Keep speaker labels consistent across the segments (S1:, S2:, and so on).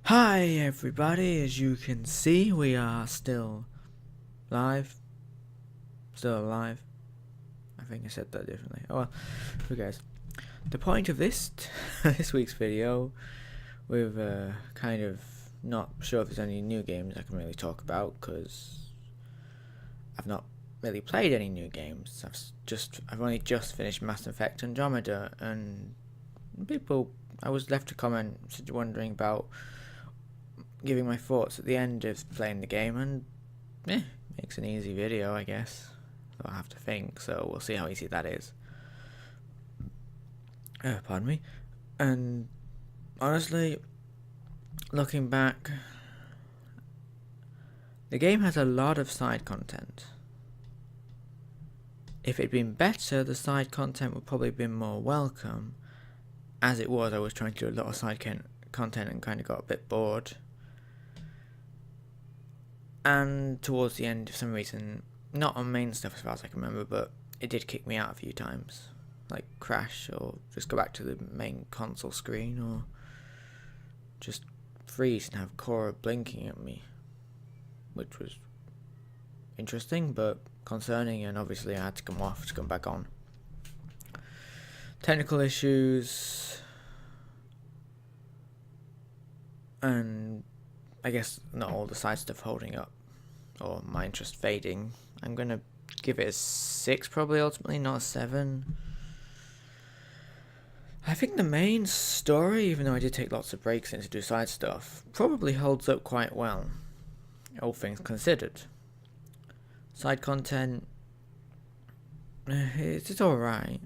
S1: Hi everybody, as you can see we are still live, still alive. I think I said that differently. Oh well, who cares. The point of this this week's video, with kind of not sure if there's any new games I can really talk about, because I've not really played any new games. I've only just finished Mass Effect Andromeda, and I was left a comment wondering about giving my thoughts at the end of playing the game, and makes an easy video, I guess. I'll have to think, so we'll see how easy that is. Pardon me. And honestly, looking back, the game has a lot of side content. If it'd been better, the side content would probably have been more welcome. As it was, I was trying to do a lot of side content and kind of got a bit bored. And towards the end, for some reason, not on main stuff as far as I can remember, but it did kick me out a few times. Like crash, or just go back to the main console screen, or just freeze and have Cora blinking at me. Which was interesting, but concerning, and obviously I had to come off to come back on. Technical issues, and I guess not all the side stuff holding up, or my interest fading. I'm gonna give it a 6 probably ultimately, not a 7. I think the main story, even though I did take lots of breaks in to do side stuff, probably holds up quite well, all things considered. Side content, it's alright.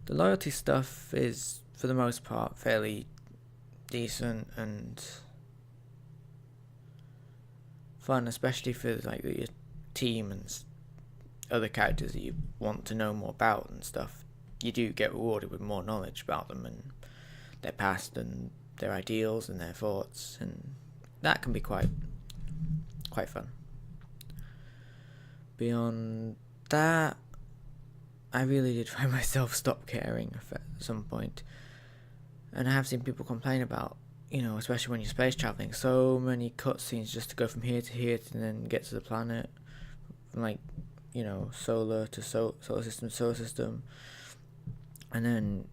S1: The loyalty stuff is, for the most part, fairly decent and fun, especially for like your team and other characters that you want to know more about and stuff. You do get rewarded with more knowledge about them and their past and their ideals and their thoughts, and that can be quite fun. Beyond that, I really did find myself stop caring at some point, and I have seen people complain about, especially when you're space traveling, so many cutscenes just to go from here to here and then get to the planet, from like, solar to solar system, and then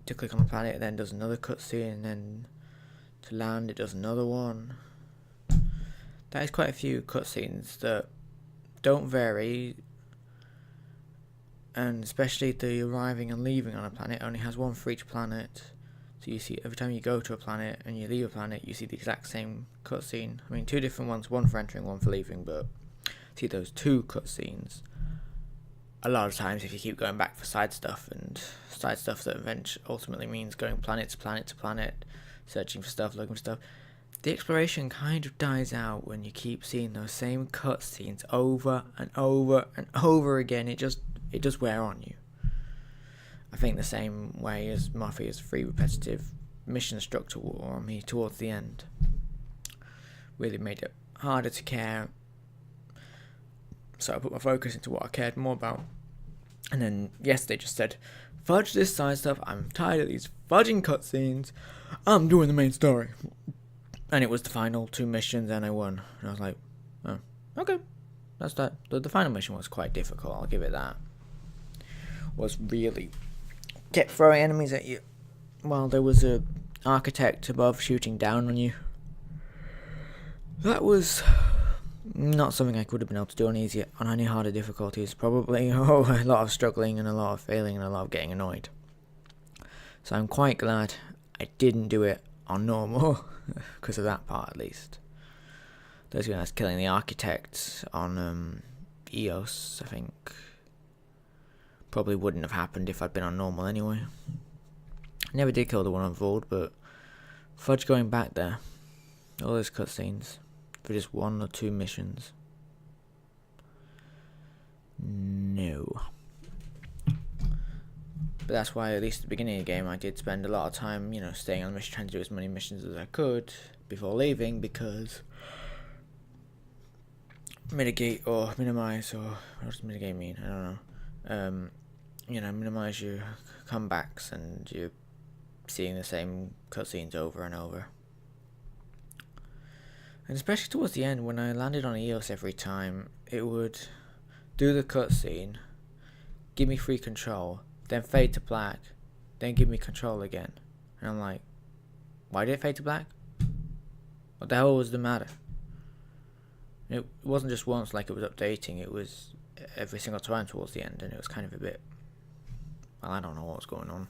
S1: to click on the planet it then does another cutscene, and then to land it does another one. That is quite a few cutscenes that don't vary, and especially the arriving and leaving on a planet only has one for each planet. So you see, every time you go to a planet and you leave a planet, you see the exact same cutscene. I mean, 2 different ones, one for entering, one for leaving, but see those 2 cutscenes. A lot of times, if you keep going back for side stuff that ultimately means going planet to planet to planet, searching for stuff, looking for stuff, the exploration kind of dies out when you keep seeing those same cutscenes over and over and over again. It does wear on you. I think the same way as Mafia's free repetitive mission structure wore on me towards the end. Really made it harder to care. So I put my focus into what I cared more about. And then yesterday just said, fudge this side stuff, I'm tired of these fudging cutscenes, I'm doing the main story. And it was the final 2 missions and I won. And I was like, oh, okay. That's that. The final mission was quite difficult, I'll give it that. Was really kept throwing enemies at you while there was a architect above shooting down on you. That was not something I could have been able to do on any harder difficulties. Probably a lot of struggling and a lot of failing and a lot of getting annoyed. So I'm quite glad I didn't do it on normal because of that part, at least. Those guys killing the architect on EOS, I think, probably wouldn't have happened if I'd been on normal anyway. I never did kill the one on Void, but fudge going back there. All those cutscenes for just 1 or 2 missions. No. But that's why, at least at the beginning of the game, I did spend a lot of time, staying on the mission, trying to do as many missions as I could before leaving, because mitigate or minimize, or what does mitigate mean? I don't know. Minimize your comebacks and you're seeing the same cutscenes over and over. And especially towards the end, when I landed on Eos every time, it would do the cutscene, give me free control, then fade to black, then give me control again. And I'm like, why did it fade to black? What the hell was the matter? It wasn't just once like it was updating, it was every single time towards the end, and it was kind of a bit... Well, I don't know what was going on.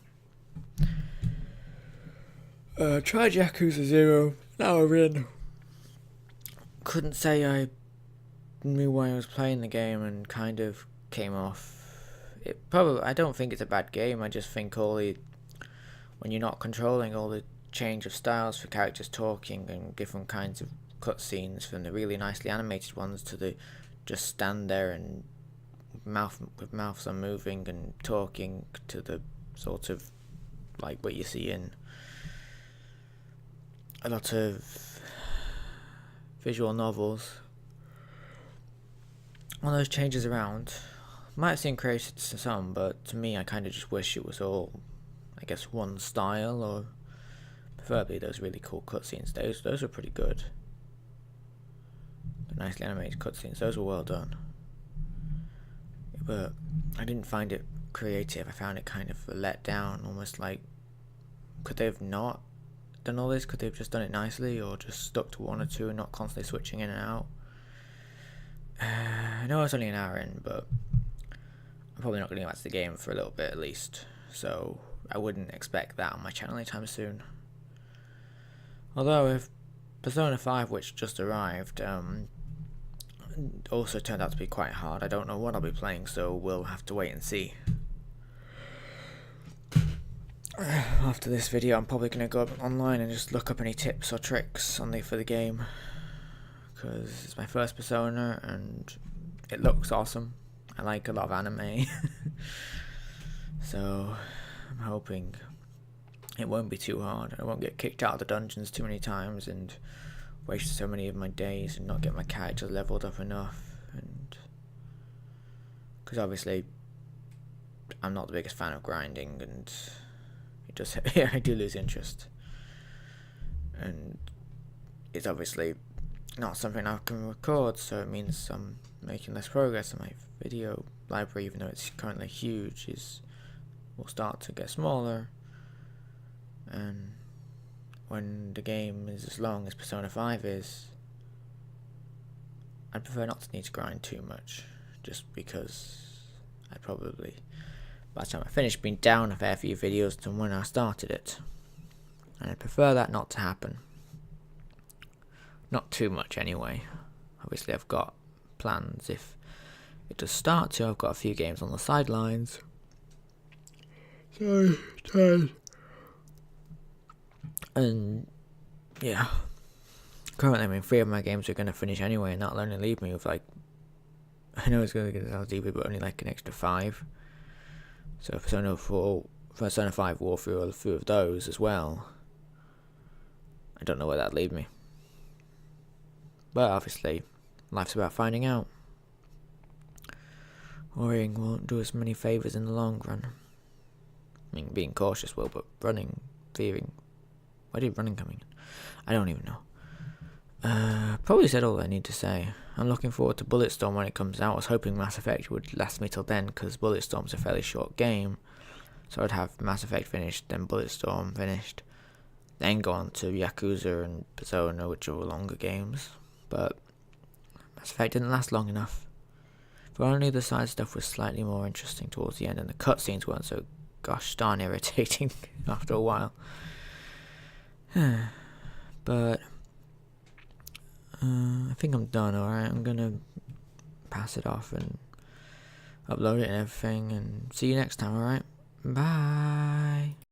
S1: Tried Yakuza 0, now we're in. Couldn't say I knew why I was playing the game and kind of came off. I don't think it's a bad game, I just think when you're not controlling all the change of styles for characters talking and different kinds of cutscenes, from the really nicely animated ones to the just stand there and mouths unmoving and talking, to the sort of like what you see in a lot of visual novels. One of those changes around might have seemed creative to some, but to me I kind of just wish it was all, I guess, one style, or preferably those really cool cutscenes. Those were pretty good. The nicely animated cutscenes, those were well done. But I didn't find it creative. I found it kind of a letdown, almost like, could they have not done all this? Could they have just done it nicely, or just stuck to one or two and not constantly switching in and out? I know it's only an hour in, but I'm probably not going to get back to the game for a little bit at least, so I wouldn't expect that on my channel anytime soon. Although if Persona 5, which just arrived, also turned out to be quite hard, I don't know what I'll be playing, so we'll have to wait and see. After this video I'm probably going to go online and just look up any tips or tricks for the game, because it's my first Persona and it looks awesome. I like a lot of anime. So I'm hoping it won't be too hard. I won't get kicked out of the dungeons too many times and waste so many of my days and not get my character leveled up enough. And because obviously I'm not the biggest fan of grinding, and it just I do lose interest. And it's obviously not something I can record, so it means I'm making less progress in my video library, even though it's currently huge. Will start to get smaller, and when the game is as long as Persona 5 is, I'd prefer not to need to grind too much, just because I'd probably, by the time I finish, been down a fair few videos than when I started it, and I'd prefer that not to happen. Not too much anyway. Obviously I've got plans if it does start to. I've got a few games on the sidelines. Sorry, tired. And yeah, currently I mean 3 of my games are going to finish anyway, and that'll only leave me with like, I know it's going to get out deeper, but only like an extra 5. So Persona 5 will through a few of those as well. I don't know where that'd leave me, but obviously life's about finding out. Worrying won't do us many favours in the long run. I mean, being cautious will, but fearing... Where did running come in? I don't even know. Probably said all I need to say. I'm looking forward to Bulletstorm when it comes out. I was hoping Mass Effect would last me till then, because Bulletstorm's a fairly short game. So I'd have Mass Effect finished, then Bulletstorm finished, then go on to Yakuza and Persona, which are longer games. But Mass Effect didn't last long enough. If only the side stuff was slightly more interesting towards the end, and the cutscenes weren't so gosh darn irritating after a while. But I think I'm done, alright? I'm gonna pass it off and upload it and everything, and see you next time, alright? Bye!